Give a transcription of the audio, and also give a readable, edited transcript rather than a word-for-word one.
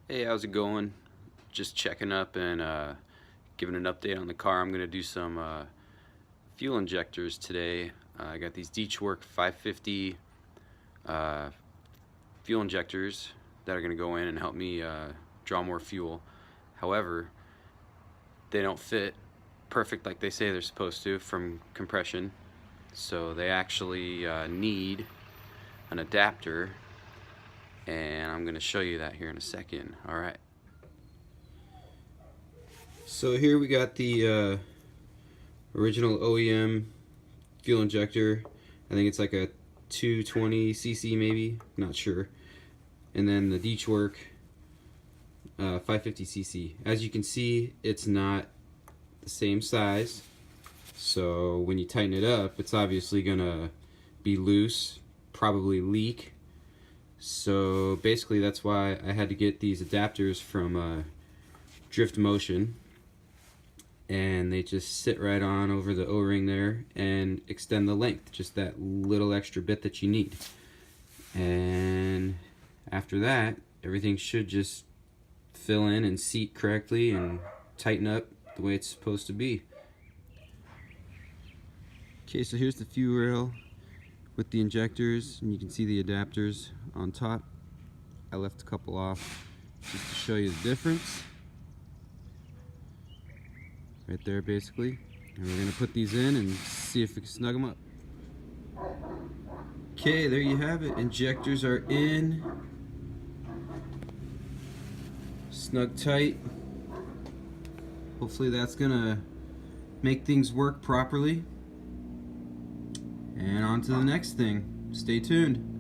Hey, how's it going? Just checking up and giving an update on the car. I'm going to do some fuel injectors today. I got these DriftMotion 550 fuel injectors that are going to go in and help me draw more fuel. However, they don't fit perfect like they say they're supposed to from compression. So they actually need an adapter, and I'm going to show you that here in a second. Alright. So here we got the original Oem fuel injector. I think it's like a 220cc maybe, not sure. And then the DriftMotion 550cc. As you can see, it's not the same size. So when you tighten it up, it's obviously gonna be loose, probably leak. So basically that's why I had to get these adapters from DriftMotion, and they just sit right on over the O-ring there and extend the length, just that little extra bit that you need. And after that, everything should just fill in and seat correctly and tighten up the way it's supposed to be. Okay, so here's the fuel rail with the injectors, and you can see the adapters on top. I left a couple off just to show you the difference. Right there, basically. And we're gonna put these in and see if we can snug them up. Okay, there you have it. Injectors are in. Snug tight. Hopefully that's gonna make things work properly. And on to the next thing. Stay tuned.